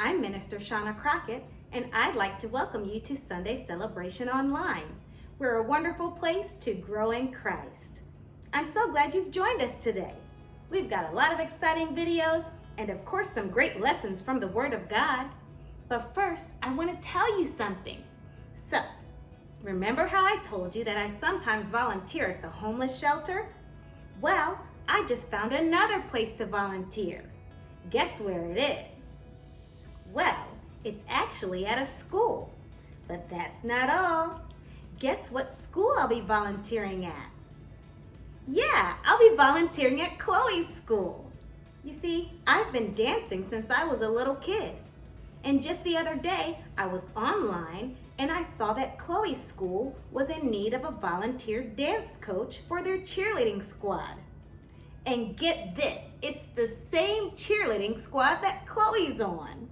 I'm Minister Shauna Crockett, and I'd like to welcome you to Sunday Celebration Online. We're a wonderful place to grow in Christ. I'm so glad you've joined us today. We've got a lot of exciting videos and of course some great lessons from the Word of God. But first, I want to tell you something. So, remember how I told you that I sometimes volunteer at the homeless shelter? Well, I just found another place to volunteer. Guess where it is? Well, it's actually at a school. But that's not all. Guess what school I'll be volunteering at? Yeah, I'll be volunteering at Chloe's school. You see, I've been dancing since I was a little kid. And just the other day, I was online and I saw that Chloe's school was in need of a volunteer dance coach for their cheerleading squad. And get this, it's the same cheerleading squad that Chloe's on.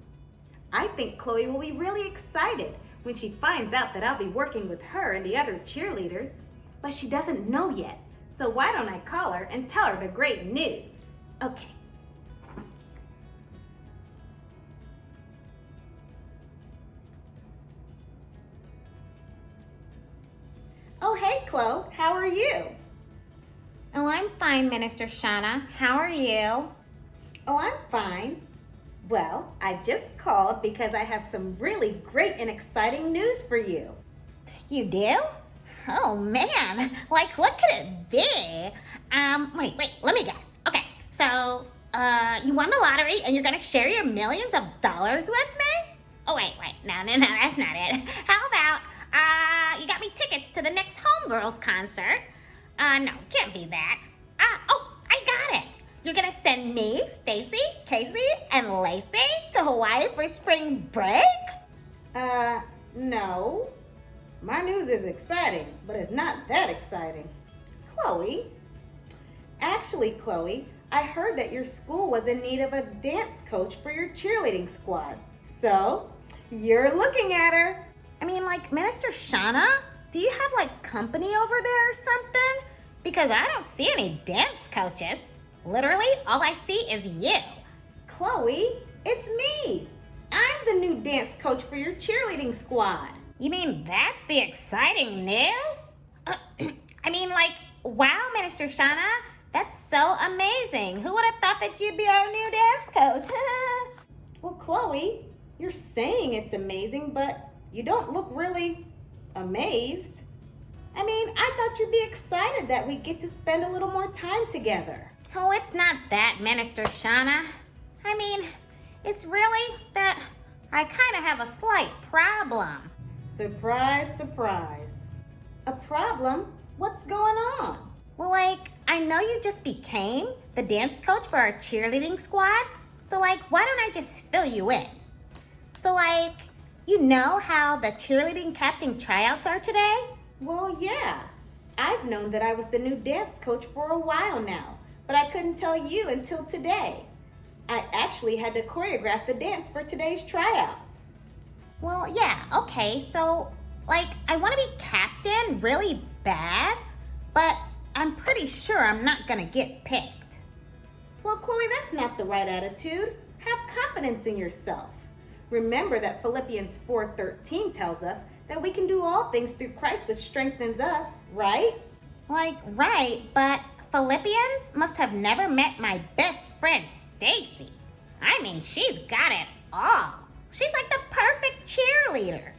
I think Chloe will be really excited when she finds out that I'll be working with her and the other cheerleaders. But she doesn't know yet, so why don't I call her and tell her the great news? Okay. Oh, hey, Chloe, how are you? Oh, I'm fine, Minister Shauna. How are you? Oh, I'm fine. Well, I just called because I have some really great and exciting news for you. You do? Oh, man. Like, what could it be? Wait, let me guess. Okay, so, you won the lottery and you're gonna share your millions of dollars with me? Oh, wait, no, that's not it. How about, you got me tickets to the next Homegirls concert? No, can't be that. I got it. You're gonna send me, Stacy, Casey, and Lacey to Hawaii for spring break? No. My news is exciting, but it's not that exciting. Chloe? Actually, Chloe, I heard that your school was in need of a dance coach for your cheerleading squad. So, you're looking at her. I mean, like, Minister Shauna, do you have, like, company over there or something? Because I don't see any dance coaches. Literally, all I see is you. Chloe, it's me. I'm the new dance coach for your cheerleading squad. You mean that's the exciting news? I mean, like, wow, Minister Shauna, that's so amazing. Who would have thought that you'd be our new dance coach? Well, Chloe, you're saying it's amazing, but you don't look really amazed. I mean, I thought you'd be excited that we get to spend a little more time together. Oh, it's not that, Minister Shauna. I mean, it's really that I kind of have a slight problem. Surprise, surprise. A problem? What's going on? Well, like, I know you just became the dance coach for our cheerleading squad, so, like, why don't I just fill you in? So, like, you know how the cheerleading captain tryouts are today? Well, yeah. I've known that I was the new dance coach for a while now, but I couldn't tell you until today. I actually had to choreograph the dance for today's tryouts. Well, yeah, okay, so, like, I want to be captain really bad, but I'm pretty sure I'm not going to get picked. Well, Chloe, that's not the right attitude. Have confidence in yourself. Remember that Philippians 4:13 tells us that we can do all things through Christ which strengthens us, right? Like, right, but Philippians must have never met my best friend, Stacy. I mean, she's got it all. She's like the perfect cheerleader.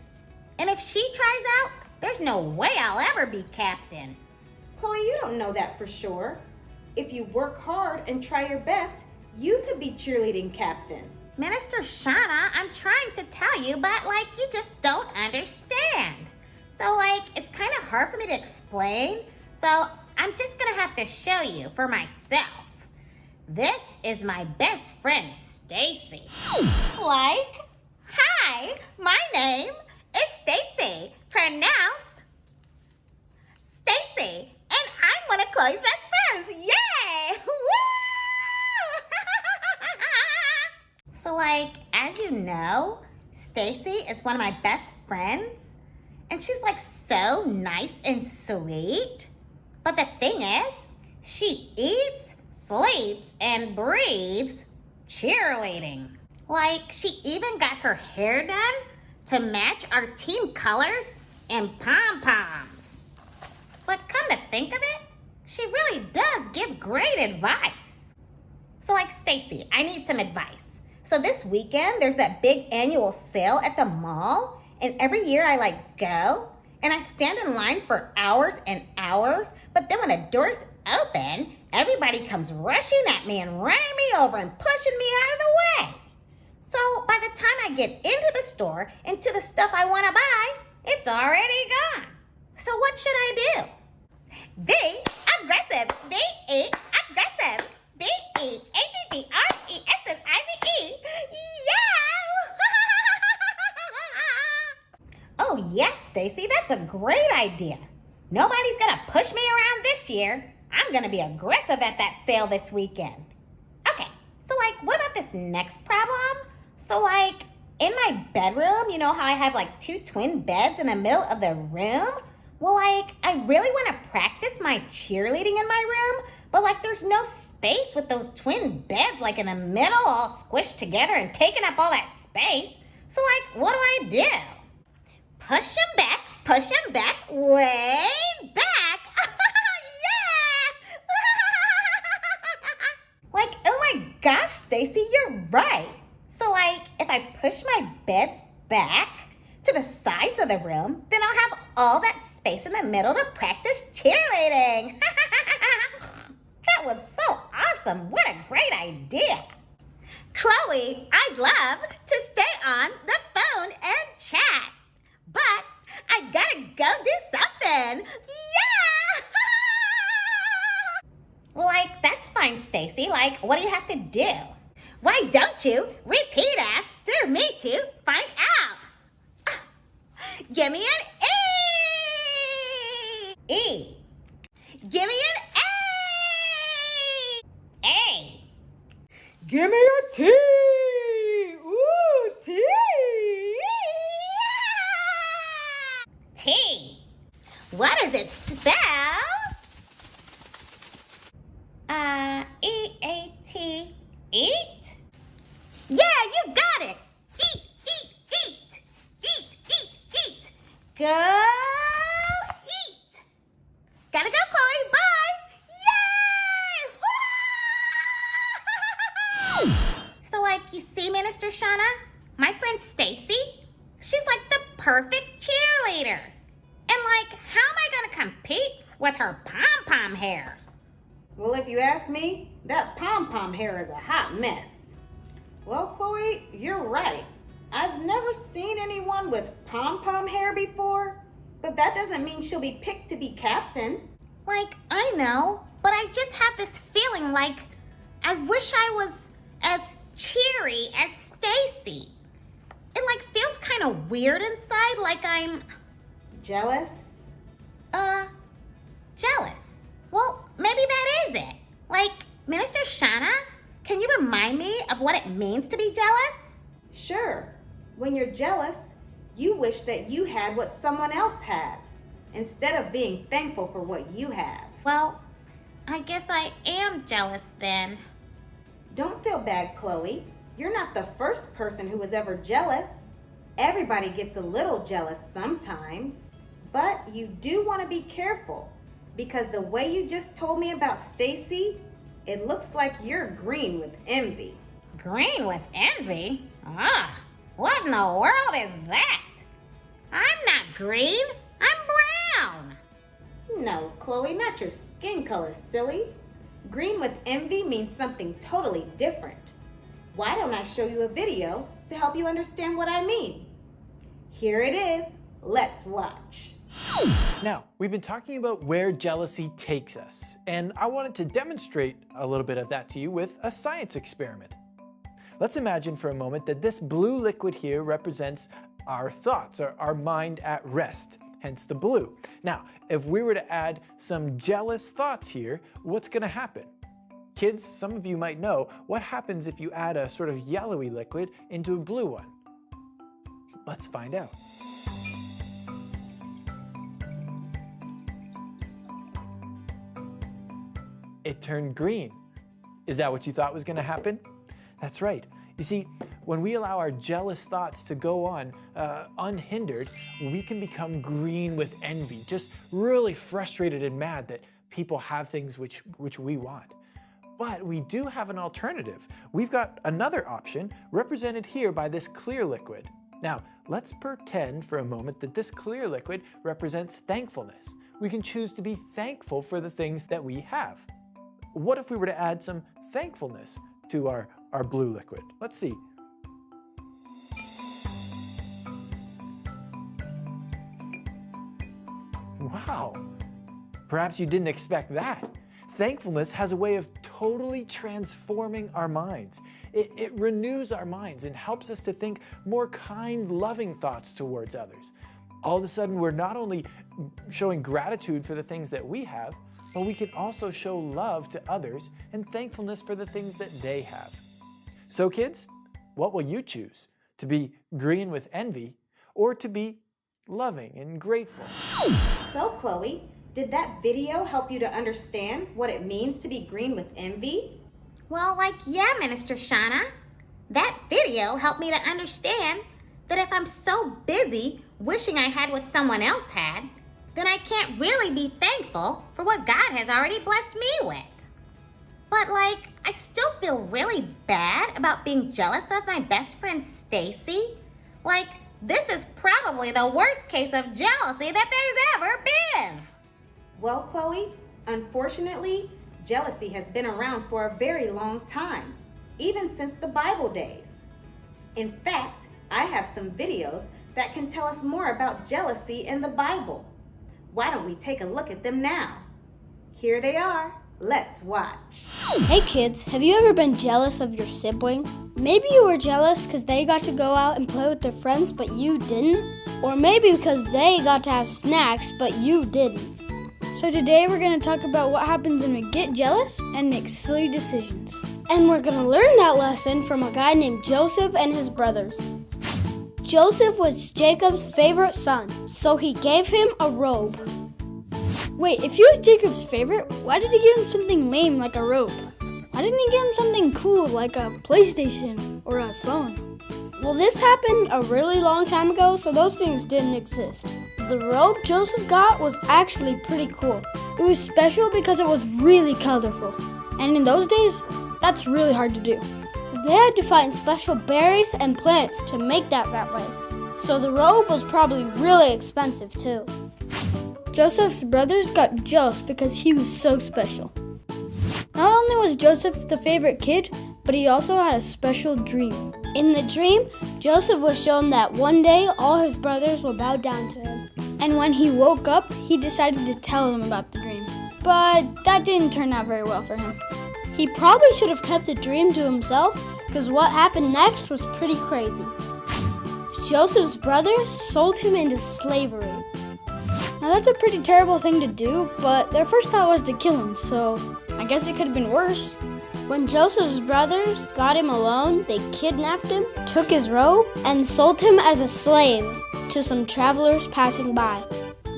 And if she tries out, there's no way I'll ever be captain. Chloe, you don't know that for sure. If you work hard and try your best, you could be cheerleading captain. Minister Shauna, I'm trying to tell you, but, like, you just don't understand. So, like, it's kind of hard for me to explain. So, I'm just gonna have to show you for myself. This is my best friend, Stacy. Like, hi, my name is Stacy, pronounced Stacy, and I'm one of Chloe's best friends. Yay! Woo! So, like, as you know, Stacy is one of my best friends, and she's, like, so nice and sweet. But the thing is, she eats, sleeps, and breathes cheerleading. Like, she even got her hair done to match our team colors and pom-poms. But come to think of it, she really does give great advice. So like Stacy, I need some advice. So this weekend, there's that big annual sale at the mall, and every year I go, and I stand in line for hours and hours, but then when the doors open, everybody comes rushing at me and running me over and pushing me out of the way. So by the time I get into the store and to the stuff I want to buy, it's already gone. So what should I do? Be aggressive. Be aggressive. BEAGGRESSIVE. Yeah! Oh yes, Stacy, that's a great idea. Nobody's gonna push me around this year. I'm gonna be aggressive at that sale this weekend. Okay, so what about this next problem? So in my bedroom, you know how I have 2 twin beds in the middle of the room? Well, I really want to practice my cheerleading in my room, but there's no space with those twin beds in the middle all squished together and taking up all that space. So what do I do? Push them back, way back. Yeah! Oh my gosh, Stacy, you're right. So if I push my beds back to the sides of the room, then I'll have all that space in the middle to practice cheerleading. That was so awesome. What a great idea. Chloe, I'd love to stay on the phone and chat, but I gotta go do something. Yeah! Well, that's fine, Stacy. What do you have to do? Why don't you repeat after me to find out? Give me an E. E. Give me an A. A. Give me a T! Ooh, T! T. What does it spell? E-A-T. Eat? Yeah, you got it! Eat, eat, eat! Eat, eat, eat! Go eat! Gotta go, Chloe! Bye! Yay! Woo! So, you see, Minister Shauna? My friend Stacy? She's the perfect cheerleader. And, how am I gonna compete with her pom-pom hair? Well, if you ask me, that pom-pom hair is a hot mess. Well, Chloe, you're right. I've never seen anyone with pom-pom hair before, but that doesn't mean she'll be picked to be captain. I know, but I just have this feeling I wish I was as cheery as Stacy. It feels kind of weird inside, I'm Jealous? jealous. Well, maybe that is it. Minister Shauna, can you remind me of what it means to be jealous? Sure. When you're jealous, you wish that you had what someone else has, instead of being thankful for what you have. Well, I guess I am jealous then. Don't feel bad, Chloe. You're not the first person who was ever jealous. Everybody gets a little jealous sometimes. But you do want to be careful, because the way you just told me about Stacy, it looks like you're green with envy. Green with envy? What in the world is that? I'm not green, I'm brown. No, Chloe, not your skin color, silly. Green with envy means something totally different. Why don't I show you a video to help you understand what I mean? Here it is. Let's watch. Now, we've been talking about where jealousy takes us, and I wanted to demonstrate a little bit of that to you with a science experiment. Let's imagine for a moment that this blue liquid here represents our thoughts, or our mind at rest, hence the blue. Now, if we were to add some jealous thoughts here, what's going to happen? Kids, some of you might know, what happens if you add a sort of yellowy liquid into a blue one? Let's find out. It turned green. Is that what you thought was going to happen? That's right. You see, when we allow our jealous thoughts to go on unhindered, we can become green with envy, just really frustrated and mad that people have things which we want. But we do have an alternative. We've got another option represented here by this clear liquid. Now, let's pretend for a moment that this clear liquid represents thankfulness. We can choose to be thankful for the things that we have. What if we were to add some thankfulness to our blue liquid? Let's see. Wow, perhaps you didn't expect that. Thankfulness has a way of totally transforming our minds. It renews our minds and helps us to think more kind, loving thoughts towards others. All of a sudden, we're not only showing gratitude for the things that we have, but we can also show love to others and thankfulness for the things that they have. So kids, what will you choose? To be green with envy or to be loving and grateful? So Chloe, did that video help you to understand what it means to be green with envy? Well, yeah, Minister Shauna. That video helped me to understand that if I'm so busy wishing I had what someone else had, then I can't really be thankful for what God has already blessed me with. But I still feel really bad about being jealous of my best friend Stacy. This is probably the worst case of jealousy that there's ever been. Well, Chloe, unfortunately, jealousy has been around for a very long time, even since the Bible days. In fact, I have some videos that can tell us more about jealousy in the Bible. Why don't we take a look at them now? Here they are. Let's watch. Hey kids, have you ever been jealous of your sibling? Maybe you were jealous because they got to go out and play with their friends but you didn't. Or maybe because they got to have snacks but you didn't. So today we're going to talk about what happens when we get jealous and make silly decisions. And we're going to learn that lesson from a guy named Joseph and his brothers. Joseph was Jacob's favorite son, so he gave him a robe. Wait, if he was Jacob's favorite, why did he give him something lame like a robe? Why didn't he give him something cool like a PlayStation or a phone? Well, this happened a really long time ago, so those things didn't exist. The robe Joseph got was actually pretty cool. It was special because it was really colorful. And in those days, that's really hard to do. They had to find special berries and plants to make that way. So the robe was probably really expensive too. Joseph's brothers got jealous because he was so special. Not only was Joseph the favorite kid, but he also had a special dream. In the dream, Joseph was shown that one day all his brothers will bow down to him. And when he woke up, he decided to tell them about the dream. But that didn't turn out very well for him. He probably should have kept the dream to himself, because what happened next was pretty crazy. Joseph's brothers sold him into slavery. Now that's a pretty terrible thing to do, but their first thought was to kill him, so I guess it could have been worse. When Joseph's brothers got him alone, they kidnapped him, took his robe, and sold him as a slave to some travelers passing by.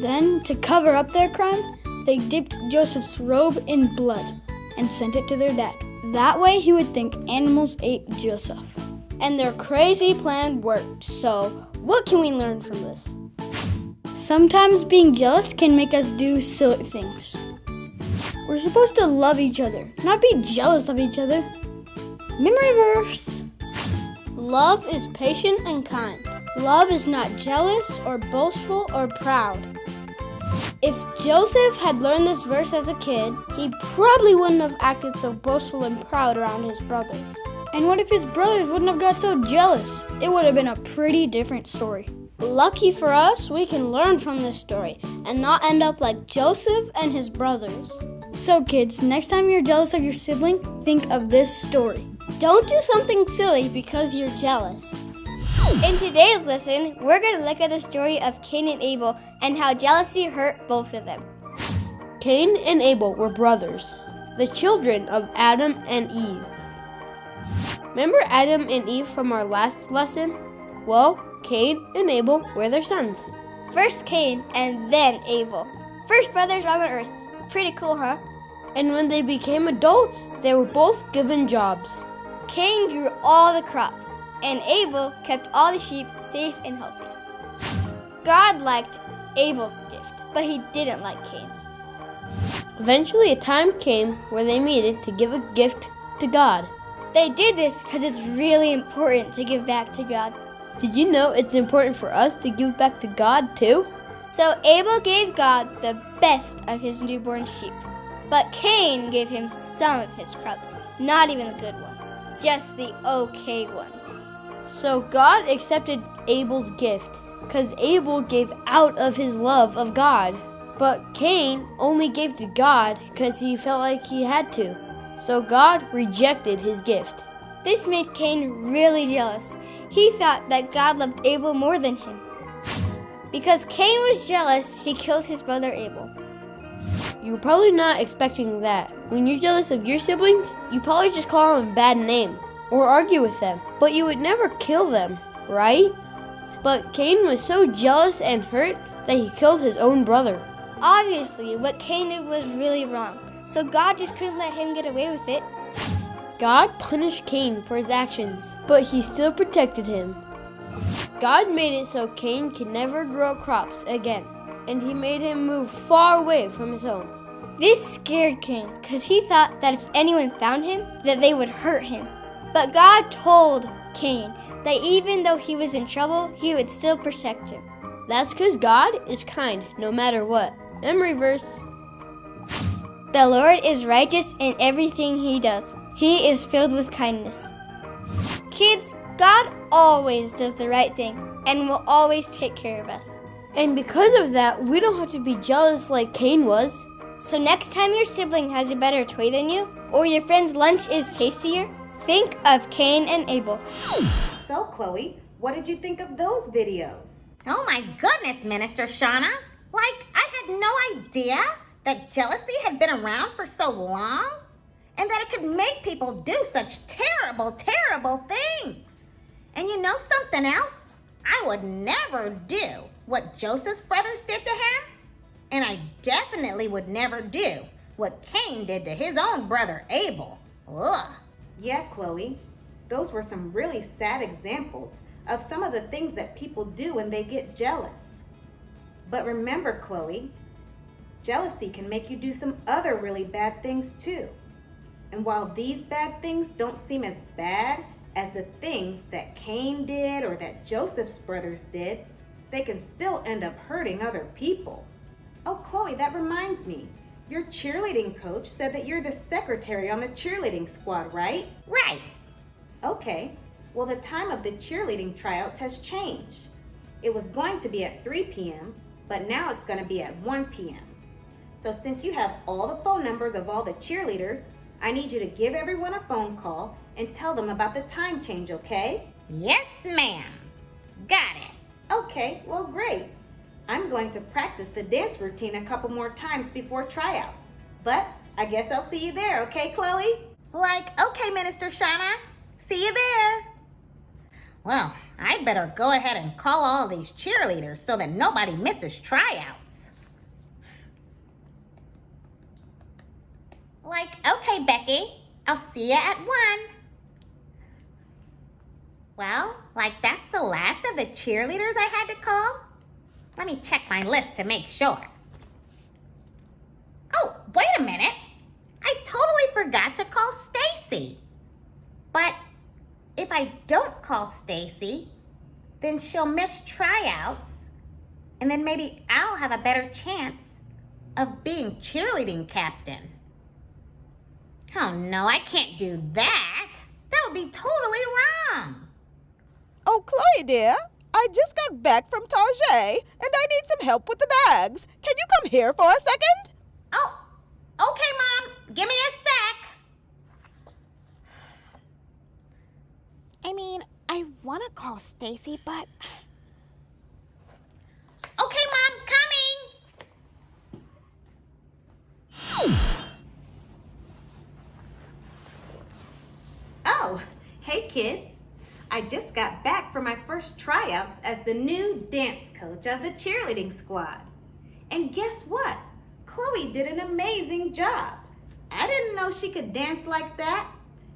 Then, to cover up their crime, they dipped Joseph's robe in blood and sent it to their dad. That way he would think animals ate Joseph. And their crazy plan worked, so what can we learn from this? Sometimes being jealous can make us do silly things. We're supposed to love each other, not be jealous of each other. Memory verse. Love is patient and kind. Love is not jealous or boastful or proud. If Joseph had learned this verse as a kid, he probably wouldn't have acted so boastful and proud around his brothers. And what if his brothers wouldn't have got so jealous? It would have been a pretty different story. Lucky for us, we can learn from this story and not end up like Joseph and his brothers. So kids, next time you're jealous of your sibling, think of this story. Don't do something silly because you're jealous. In today's lesson, we're going to look at the story of Cain and Able and how jealousy hurt both of them. Cain and Able were brothers, the children of Adam and Eve. Remember Adam and Eve from our last lesson? Well, Cain and Abel were their sons. First Cain and then Abel. First brothers on the earth. Pretty cool, huh? And when they became adults, they were both given jobs. Cain grew all the crops, and Abel kept all the sheep safe and healthy. God liked Abel's gift, but he didn't like Cain's. Eventually, a time came where they needed to give a gift to God. They did this because it's really important to give back to God. Did you know it's important for us to give back to God too? So Abel gave God the best of his newborn sheep. But Cain gave him some of his crops, not even the good ones, just the okay ones. So God accepted Abel's gift because Abel gave out of his love of God. But Cain only gave to God because he felt like he had to. So God rejected his gift. This made Cain really jealous. He thought that God loved Abel more than him. Because Cain was jealous, he killed his brother Abel. You were probably not expecting that. When you're jealous of your siblings, you probably just call them a bad name or argue with them. But you would never kill them, right? But Cain was so jealous and hurt that he killed his own brother. Obviously, what Cain did was really wrong, so God just couldn't let him get away with it. God punished Cain for his actions, but he still protected him. God made it so Cain could never grow crops again, and he made him move far away from his home. This scared Cain because he thought that if anyone found him, that they would hurt him. But God told Cain that even though he was in trouble, he would still protect him. That's because God is kind no matter what. Memory verse. The Lord is righteous in everything he does. He is filled with kindness. Kids, God always does the right thing and will always take care of us. And because of that, we don't have to be jealous like Cain was. So next time your sibling has a better toy than you, or your friend's lunch is tastier, think of Cain and Abel. So, Chloe, what did you think of those videos? Oh my goodness, Minister Shauna. Like, I had no idea that jealousy had been around for so long and that it could make people do such terrible, terrible things. And you know something else? I would never do what Joseph's brothers did to him, and I definitely would never do what Cain did to his own brother Abel. Ugh. Yeah, Chloe, those were some really sad examples of some of the things that people do when they get jealous. But remember, Chloe, jealousy can make you do some other really bad things too. And while these bad things don't seem as bad as the things that Cain did or that Joseph's brothers did, they can still end up hurting other people. Oh, Chloe, that reminds me. Your cheerleading coach said that you're the secretary on the cheerleading squad, right? Right. Okay, well, the time of the cheerleading tryouts has changed. It was going to be at 3 p.m., but now it's going to be at 1 p.m. So since you have all the phone numbers of all the cheerleaders, I need you to give everyone a phone call and tell them about the time change, okay? Yes, ma'am. Got it. Okay, well, great. I'm going to practice the dance routine a couple more times before tryouts. But I guess I'll see you there, okay, Chloe? Like, okay, Minister Shauna. See you there. Well, I'd better go ahead and call all these cheerleaders so that nobody misses tryouts. Like, okay, Becky, I'll see you at 1. Well, like that's the last of the cheerleaders I had to call? Let me check my list to make sure. Oh, wait a minute. I totally forgot to call Stacy. But if I don't call Stacy, then she'll miss tryouts, and then maybe I'll have a better chance of being cheerleading captain. Oh no, I can't do that. That would be totally wrong. Oh, Chloe, dear, I just got back from Target, and I need some help with the bags. Can you come here for a second? Oh, okay, Mom. Give me a sec. I mean, I want to call Stacy, but... Okay, Mom, coming. Oh, hey kids. I just got back from my first tryouts as the new dance coach of the cheerleading squad. And guess what? Chloe did an amazing job. I didn't know she could dance like that.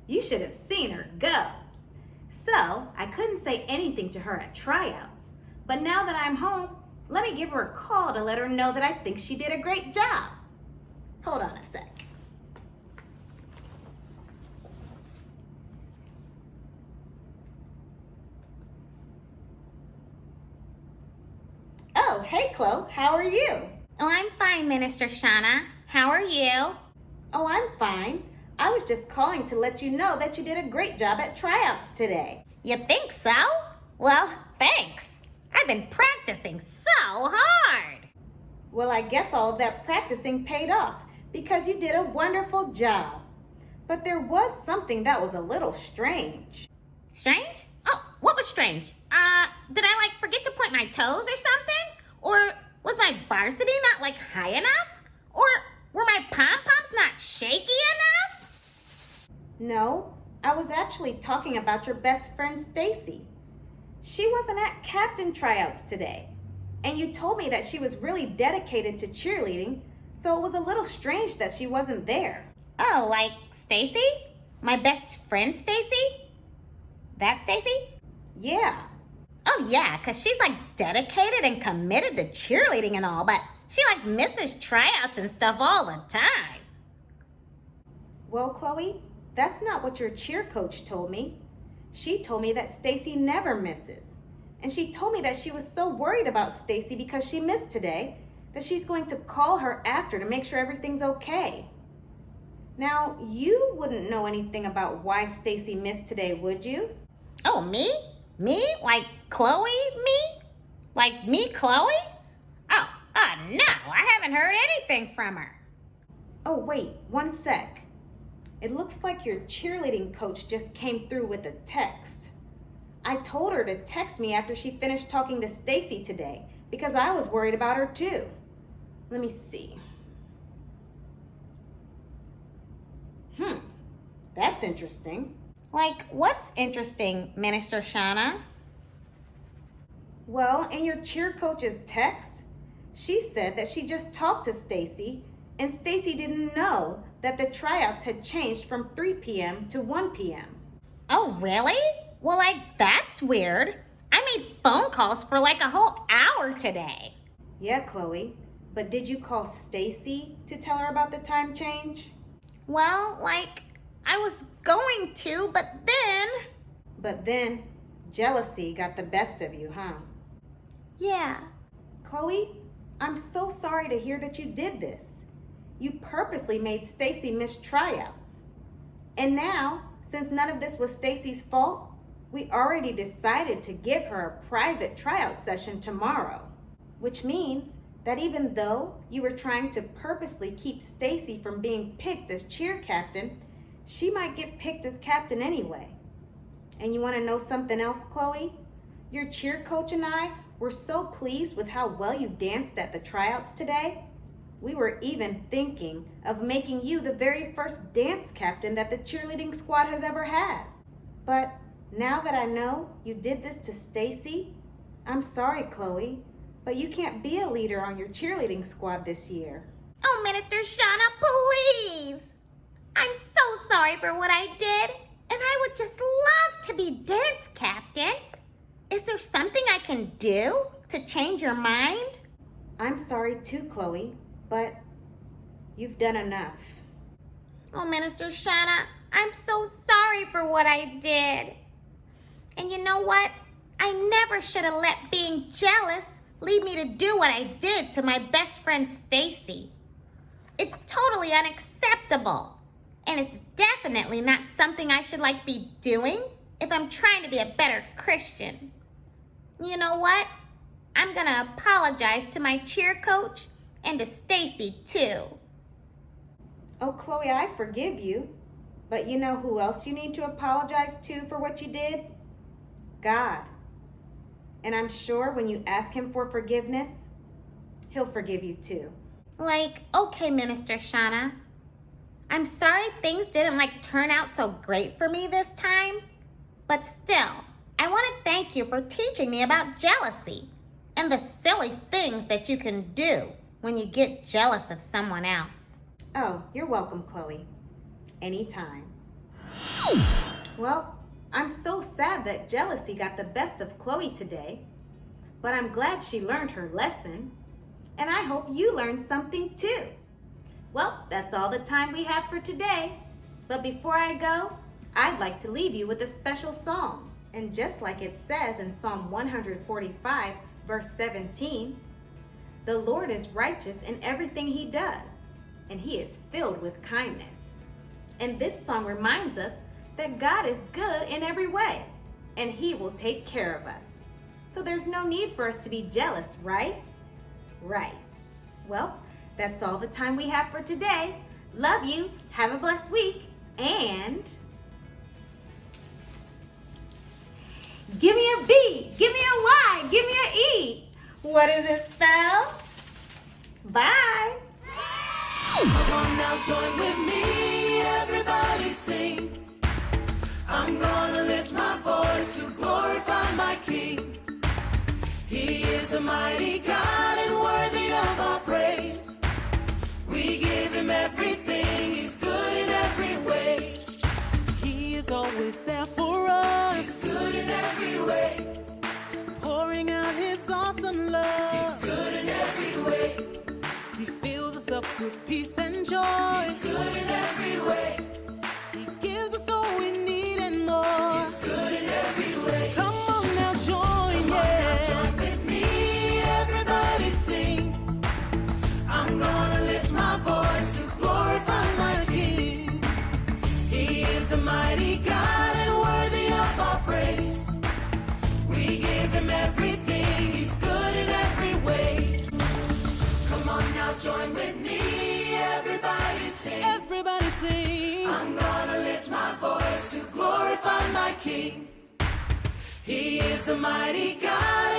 You should have seen her go. So I couldn't say anything to her at tryouts, but now that I'm home, let me give her a call to let her know that I think she did a great job. Hold on a sec. Oh, hey Chloe, how are you? Oh, I'm fine, Minister Shauna. How are you? Oh, I'm fine. I was just calling to let you know that you did a great job at tryouts today. You think so? Well, thanks. I've been practicing so hard. Well, I guess all of that practicing paid off because you did a wonderful job. But there was something that was a little strange. Strange? Oh, what was strange? Did I forget to point my toes or something? Or was my varsity not high enough? Or were my pom-poms not shaky enough? No, I was actually talking about your best friend Stacy. She wasn't at captain tryouts today, and you told me that she was really dedicated to cheerleading, so it was a little strange that she wasn't there. Oh, like Stacy? My best friend Stacy? That Stacy? Yeah. Oh yeah, 'cause she's dedicated and committed to cheerleading and all, but she misses tryouts and stuff all the time. Well, Chloe, that's not what your cheer coach told me. She told me that Stacy never misses. And she told me that she was so worried about Stacy because she missed today that she's going to call her after to make sure everything's okay. Now, you wouldn't know anything about why Stacy missed today, would you? Oh, me? Me? Like Chloe? Me? Like me, Chloe? Oh, no, I haven't heard anything from her. Oh, wait, one sec. It looks like your cheerleading coach just came through with a text. I told her to text me after she finished talking to Stacy today because I was worried about her too. Let me see. That's interesting. What's interesting, Minister Shauna? Well, in your cheer coach's text, she said that she just talked to Stacy and Stacy didn't know that the tryouts had changed from 3 p.m. to 1 p.m. Oh, really? Well, that's weird. I made phone calls for a whole hour today. Yeah, Chloe, but did you call Stacy to tell her about the time change? Well, I was going to, But then, jealousy got the best of you, huh? Yeah. Chloe, I'm so sorry to hear that you did this. You purposely made Stacy miss tryouts. And now, since none of this was Stacy's fault, we already decided to give her a private tryout session tomorrow. Which means that even though you were trying to purposely keep Stacy from being picked as cheer captain, she might get picked as captain anyway. And you want to know something else, Chloe? Your cheer coach and I were so pleased with how well you danced at the tryouts today. We were even thinking of making you the very first dance captain that the cheerleading squad has ever had. But now that I know you did this to Stacy, I'm sorry, Chloe, but you can't be a leader on your cheerleading squad this year. Oh, Minister Shauna, please! I'm so sorry for what I did, and I would just love to be dance captain. Is there something I can do to change your mind? I'm sorry too, Chloe, but you've done enough. Oh, Minister Shauna, I'm so sorry for what I did. And you know what? I never should have let being jealous lead me to do what I did to my best friend Stacy. It's totally unacceptable. And it's definitely not something I should be doing if I'm trying to be a better Christian. You know what? I'm gonna apologize to my cheer coach and to Stacy too. Oh, Chloe, I forgive you. But you know who else you need to apologize to for what you did? God. And I'm sure when you ask him for forgiveness, he'll forgive you too. Okay, Minister Shauna. I'm sorry things didn't turn out so great for me this time. But still, I want to thank you for teaching me about jealousy and the silly things that you can do when you get jealous of someone else. Oh, you're welcome, Chloe. Anytime. Well, I'm so sad that jealousy got the best of Chloe today, but I'm glad she learned her lesson, and I hope you learned something too. Well, that's all the time we have for today, but before I go, I'd like to leave you with a special song, and just like it says in Psalm 145, verse 17, the Lord is righteous in everything he does, and he is filled with kindness. And this song reminds us that God is good in every way, and he will take care of us. So there's no need for us to be jealous, right? Right. Well, that's all the time we have for today. Love you, have a blessed week, and give me a B, give me a Y, give me an E. What does it spell? Bye. Come on now, join with me, everybody sing. I'm gonna lift my voice to glorify my King. He is a mighty God and worthy of our praise. We give him everything, he's good in every way. He is always there for us. He's good in every way. Pouring out his awesome love. He's good in every way. He fills us up with peace and joy. He's good in every way. He gives us all we need and more. He's good in every way. Come on now, join, Come on now, join with me, everybody sing. I'm gonna lift my voice to glorify my King. He is a mighty God and worthy of our praise. We give him everything, he's good in every way. Come on now, join with me, everybody sing. Everybody sing. I'm gonna lift my voice to glorify my King. He is a mighty God